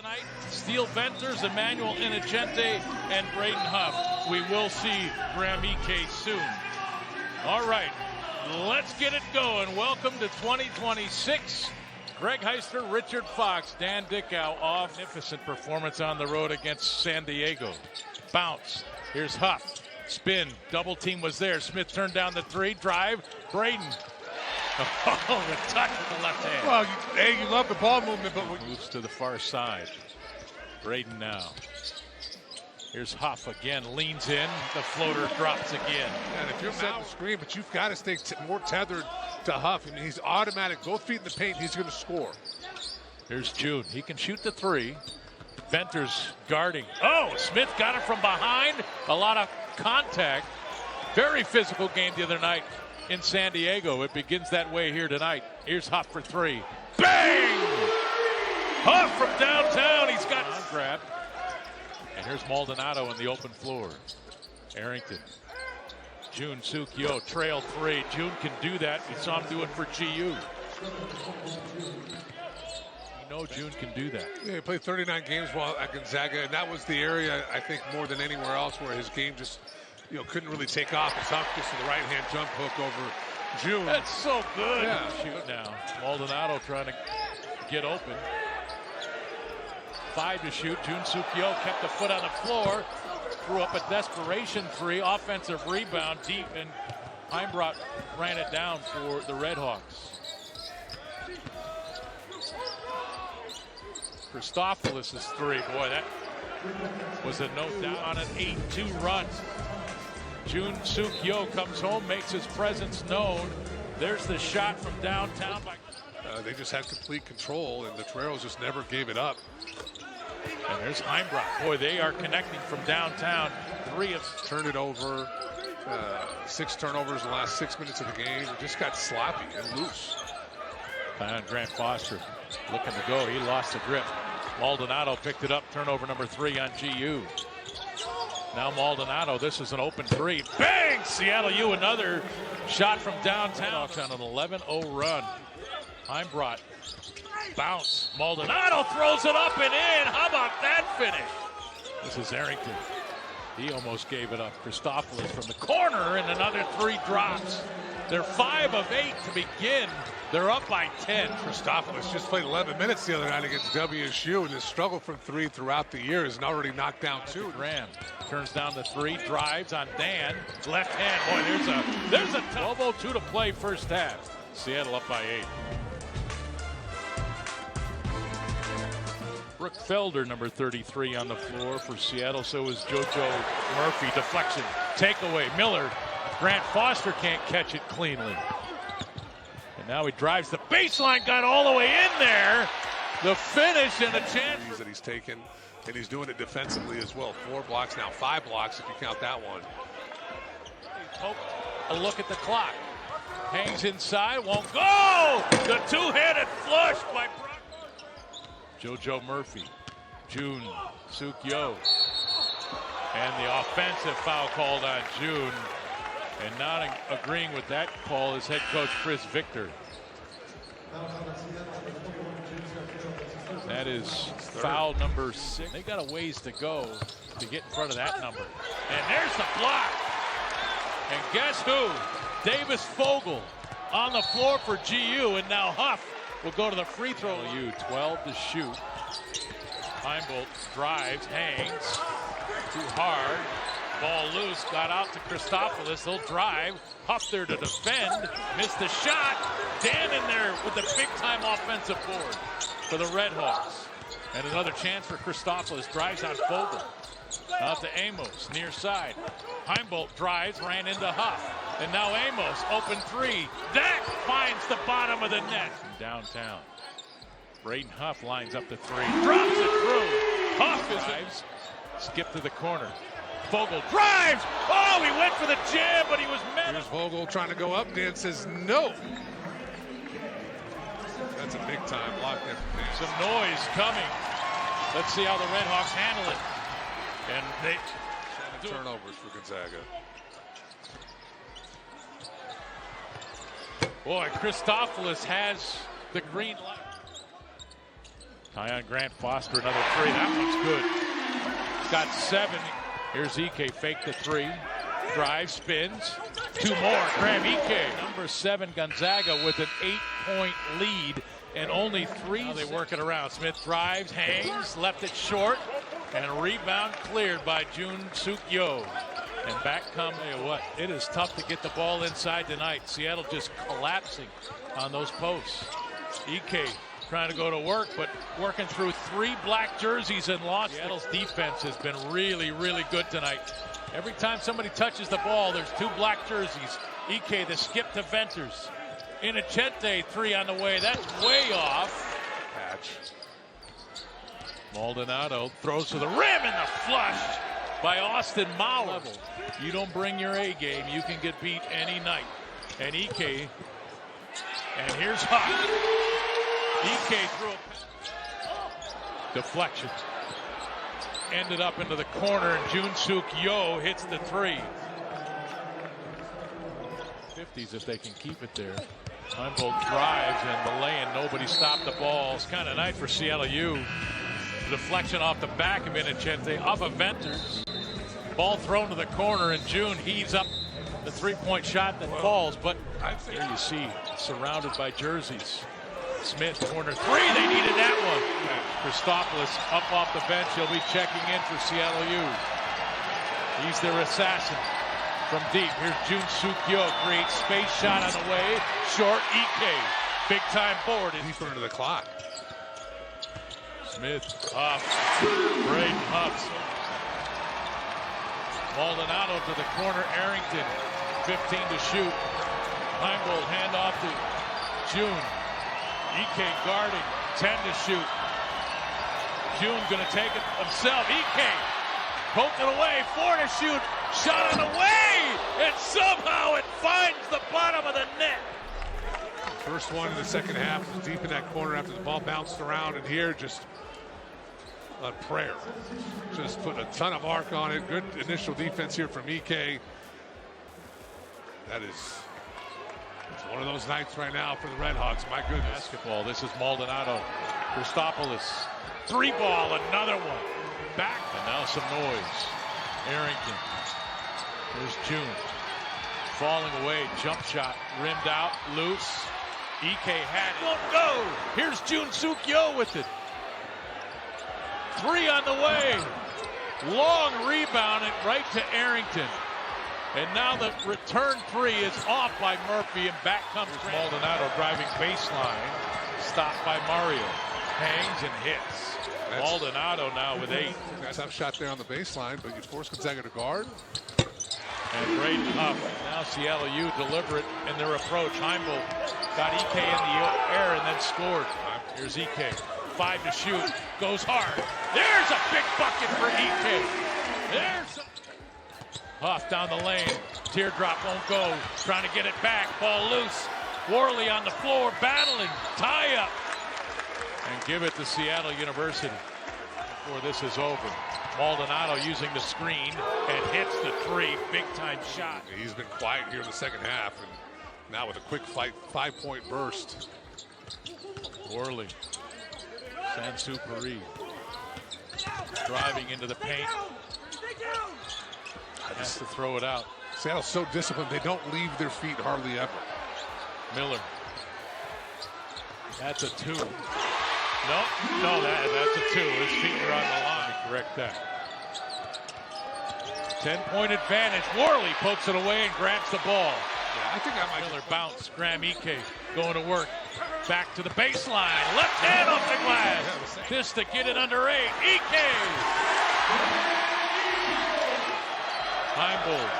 tonight, Steele Venters, Emmanuel Inocente, and Braden Huff. We will see Graham Ike soon. All right, let's get it going. Welcome to 2026. Greg Heister, Richard Fox, Dan Dickow off. Magnificent performance on the road against San Diego. Bounce. Here's Huff. Spin. Double team was there. Smith turned down the three. Drive. Braden. Oh, the touch with the left hand. Well, you love the ball movement, but moves to the far side. Braden now. Here's Huff again. Leans in. The floater drops again. And if you're setting the screen, but you've got to stay more tethered to Huff. I mean, he's automatic. Both feet in the paint. He's going to score. Here's June. He can shoot the three. Venters guarding. Oh, Smith got it from behind. A lot of contact. Very physical game the other night in San Diego. It begins that way here tonight. Here's Huff for three. Bang! Huff from downtown. He's got grab. And here's Maldonado on the open floor. Arrington. June Sukyo trail three. June can do that. We saw him do it for GU. No, June can do that. Yeah, he played 39 games while at Gonzaga, and that was the area, I think, more than anywhere else where his game just, couldn't really take off. It's Huff just with the right-hand jump hook over June. That's so good. Yeah. Shoot now. Maldonado trying to get open. 5 to shoot. June Sukyo kept the foot on the floor. Threw up a desperation three. Offensive rebound deep, and Heimbrodt ran it down for the Redhawks. Christopoulos' three. Boy, that was a no doubt on an 8-2 run. June Sukyo comes home, makes his presence known. There's the shot from downtown. They just had complete control, and the Toreros just never gave it up. And there's Heimbrodt. Boy, they are connecting from downtown. 3 of turned it over. 6 turnovers in the last 6 minutes of the game. It just got sloppy and loose. Grant Foster looking to go. He lost the grip. Maldonado picked it up. Turnover number 3 on GU. Now Maldonado. This is an open three. Bang! Seattle U another shot from downtown on an 11-0 run. Heimbrodt. Bounce. Maldonado throws it up and in. How about that finish? This is Arrington. He almost gave it up. Christopoulos from the corner, and another 3 drops. They're 5 of 8 to begin. They're up by 10. Christopoulos just played 11 minutes the other night against WSU, and his struggle from 3 throughout the year is already knocked down 2. Graham turns down the 3, drives on Dan. Left hand. Boy, there's a 12:02 to play first half. Seattle up by 8. Brooke Felder, number 33, on the floor for Seattle. So is JoJo Murphy. Deflection. Takeaway. Miller. Grant Foster can't catch it cleanly. And now he drives the baseline. Got all the way in there. The finish and a chance. That he's taken, and he's doing it defensively as well. 4 blocks now. 5 blocks if you count that one. A look at the clock. Hangs inside. Won't go. The two-handed flush by Brock. JoJo Murphy, June Sukyo, and the offensive foul called on June. And not agreeing with that call is head coach Chris Victor. That is foul number 6. They got a ways to go to get in front of that number. And there's the block. And guess who? Davis Fogel on the floor for GU, and now Huff will go to the free throw. 12 to shoot. Heimbolt drives, hangs, too hard. Ball loose, got out to Christopoulos. He'll drive. Huff there to defend. Missed the shot. Dan in there with the big-time offensive board for the Redhawks. And another chance for Christopoulos. Drives on Fogel. Out to Amos, near side. Heimbolt drives, ran into Huff. And now Amos, open 3. That finds the bottom of the net. Downtown. Braden Huff lines up the 3. Drops it through. Huff drives. Skip to the corner. Vogel drives. Oh, he went for the jam, but he was met. Here's Vogel trying to go up. Dan says no. That's a big time block there from Dan. Some noise coming. Let's see how the Redhawks handle it. And they 7 turnovers for Gonzaga. Boy, Christopoulos has the green light. Tyon Grant Foster, another three. That one's good. He's got 7. Here's Ike, fake the 3. Drive, spins. 2 more. Graham Ike. Number 7, Gonzaga with an 8-point lead and only 3. Now they work it around. Smith drives, hangs, left it short, and a rebound cleared by Jun Suk Yo. And back come, it is tough to get the ball inside tonight. Seattle just collapsing on those posts. Ike trying to go to work, but working through 3 black jerseys and lost. Seattle's defense has been really, really good tonight. Every time somebody touches the ball, there's 2 black jerseys. Ike, the skip to Venters. Innocente, 3 on the way. That's way off. Patch. Maldonado throws to the rim and the flush by Austin Mauer. You don't bring your A game, you can get beat any night. And Ike, and here's Huck. Ike threw a deflection. Ended up into the corner, and Jun Suk Yo hits the 3. 50s if they can keep it there. Humboldt drives and the lay-in, nobody stopped the ball. It's kind of nice for CLU. Deflection off the back of Innocente, off of Venters. Ball thrown to the corner, and June heaves up the 3-point shot that falls. But here you see, surrounded by jerseys. Smith, corner 3, they needed that one. Christopoulos up off the bench, he'll be checking in for CLU. He's their assassin. From deep, here's Jun Suk Yo, creates space, shot on the way, short, Ike, big time board. Deeper into the clock. Smith up, Braden Huffs. Maldonado to the corner, Arrington, 15 to shoot. Heimbold, hand off to June. Ike guarding, 10 to shoot. June gonna take it himself. Ike poked it away, 4 to shoot. Shot on the way, and somehow it finds the bottom of the net. First one in the second half, deep in that corner after the ball bounced around, and here just on prayer. Just putting a ton of arc on it. Good initial defense here from Ike. That is one of those nights right now for the Redhawks. My goodness. Basketball, this is Maldonado. Christopoulos, 3-ball, another one. Back, and now some noise. Arrington. There's June. Falling away, jump shot, rimmed out, loose. Ike had it. Won't go. Here's Jun Suk Yo with it. 3 on the way. Long rebound and right to Arrington. And now the return 3 is off by Murphy, and back comes Maldonado driving baseline. Stopped by Mario. Hangs and hits. Maldonado now with 8. Tough shot there on the baseline, but you force Gonzaga to guard. And Braden Huff. Now CLU deliberate in their approach. Heimbold got Ike in the air and then scored. Here's Ike. 5 to shoot. Goes hard. There's a big bucket for Ike. There's Huff down the lane. Teardrop won't go. Trying to get it back. Ball loose. Worley on the floor battling. Tie up. And give it to Seattle University before this is over. Maldonado using the screen and hits the 3. Big time shot. He's been quiet here in the second half, and now with a quick 5-point burst. Worley. Sansu Pari. Driving into the paint. Has to throw it out. Seattle's so disciplined, they don't leave their feet hardly ever. Miller. That's a 2. No, that's a 2. His feet are on the line. Correct that. 10-point advantage. Worley pokes it away and grabs the ball. Yeah, I think I might. Miller bounce. Graham Ike going to work. Back to the baseline. Left hand off the glass. This to get it under 8. Ike. Heimbold.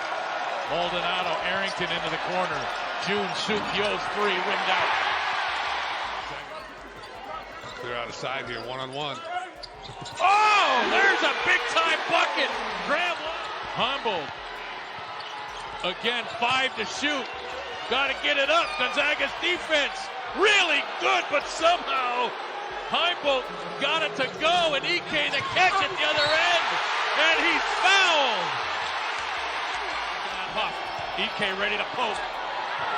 Maldonado. Arrington into the corner. Jun Suk Yo's 3 rimmed out. Clear out of side here, 1-on-1. Oh, there's a big-time bucket. Graham Heimbold. Again, 5 to shoot. Got to get it up. Gonzaga's defense really good, but somehow Heimbold got it to go, and Ike the catch at the other end, and he's fouled. Huff. Ike ready to poke.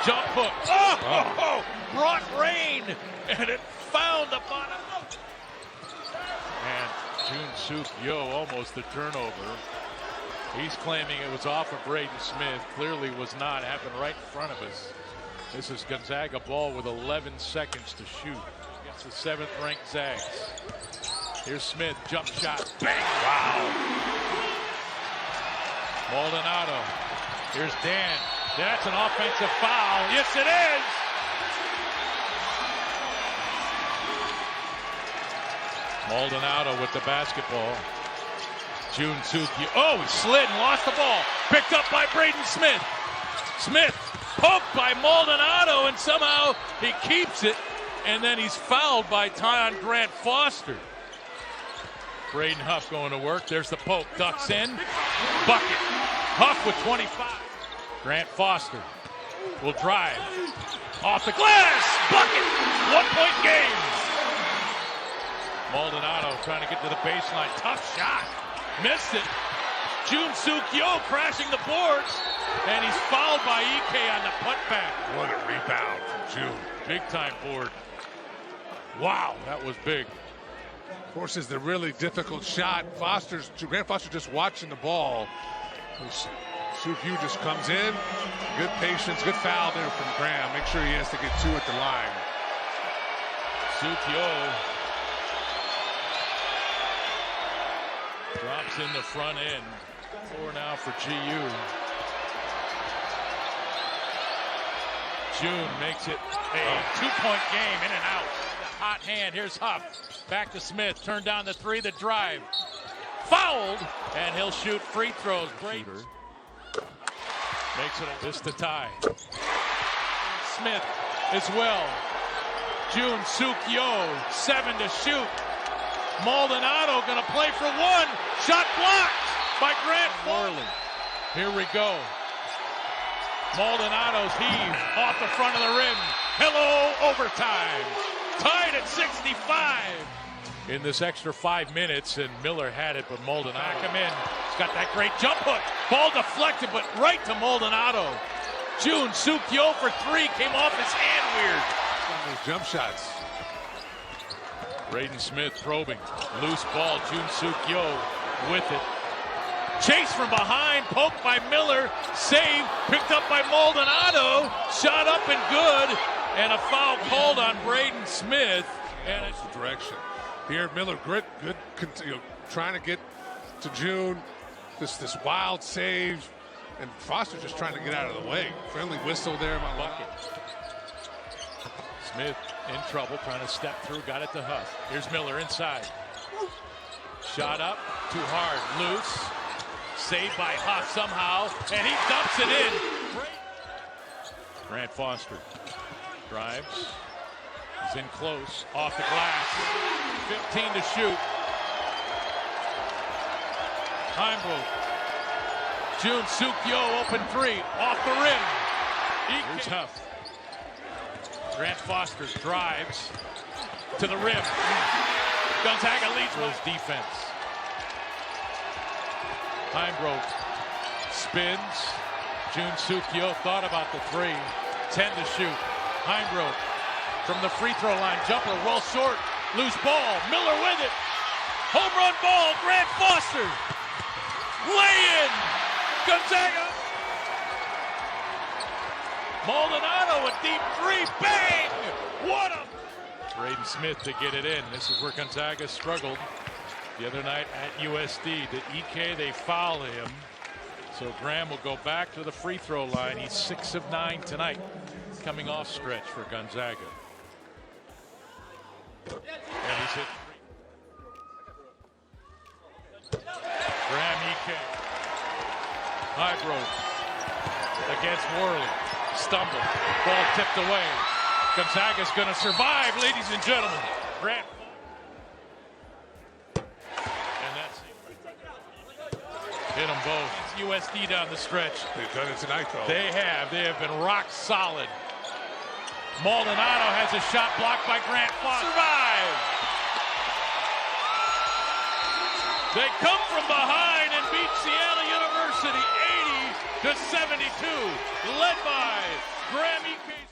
Jump hook. Oh! Brought rain, and it found the bottom. Jun-Suk Yo almost the turnover. He's claiming it was off of Braden Smith. Clearly was not. Happened right in front of us. This is Gonzaga ball with 11 seconds to shoot against the 7th-ranked Zags. Here's Smith, jump shot, bang! Wow! Maldonado. Here's Dan. That's an offensive foul. Yes, it is! Maldonado with the basketball. Jun-Suk Yo. Oh, he slid and lost the ball. Picked up by Braden Smith. Smith poked by Maldonado, and somehow he keeps it. And then he's fouled by Tyon Grant Foster. Braden Huff going to work. There's the poke. Ducks in. Bucket. Huff with 25. Grant Foster will drive. Off the glass. Bucket. 1-point game. Maldonado trying to get to the baseline. Tough shot. Missed it. Jun-Suk Yo crashing the boards. And he's fouled by Ike on the putback. What a rebound from June. Big time board. Wow, that was big. Forces the really difficult shot. Grant Foster just watching the ball. Suk Yo just comes in. Good patience, good foul there from Graham. Make sure he has to get 2 at the line. Suk Yo drops in the front end. 4 now for GU. June makes it a 2-point game, in and out. Hot hand, here's Huff. Back to Smith, turn down the 3, the drive. Fouled, and he'll shoot free throws. Great. Makes it this to tie. Smith as well. Jun-Suk Yo, 7 to shoot. Maldonado gonna play for 1. Shot blocked by Grant Morley. Here we go. Maldonado's heave off the front of the rim. Hello, overtime. Tied at 65. In this extra 5 minutes, and Miller had it, but Maldonado back him in. He's got that great jump hook. Ball deflected, but right to Maldonado. Jun-Suk Yo for 3 came off his hand weird. Those jump shots. Braden Smith probing. Loose ball. Jun-Suk Yo with it. Chase from behind, poked by Miller, save, picked up by Maldonado, shot up and good, and a foul called on Braden Smith. And it's the direction. Here, Miller, good, trying to get to June. This wild save, and Foster just trying to get out of the way. Friendly whistle there, my bucket. Smith in trouble, trying to step through, got it to Huff. Here's Miller inside. Shot up, too hard, loose. Saved by Huff somehow, and he dumps it in. Grant Foster drives. He's in close, off the glass. 15 to shoot. Heimbrook. Jun-Suk Yo open 3, off the rim. Here's Huff. Grant Foster drives to the rim. Gonzaga leads with his defense. Heimbrook spins. Jun-Suk Yo thought about the 3. 10 to shoot. Heimbrook from the free throw line. Jumper well short. Loose ball. Miller with it. Home run ball. Grant Foster. Lay in. Gonzaga. Maldonado a deep 3. Bang. What a. Braden Smith to get it in. This is where Gonzaga struggled the other night at USD. To Ike, they foul him. So Graham will go back to the free throw line. He's 6 of 9 tonight, coming off stretch for Gonzaga. And he's hit 3. Graham Ike. High broke against Worley. Stumble. Ball tipped away. Gonzaga's going to survive, ladies and gentlemen. Grant. And that's hit them both. It's USD down the stretch. They've done it tonight, though. They have been rock solid. Maldonado has a shot blocked by Grant Foster. Survive. They come from behind and beat Seattle University 80-72, led by Graham Ike.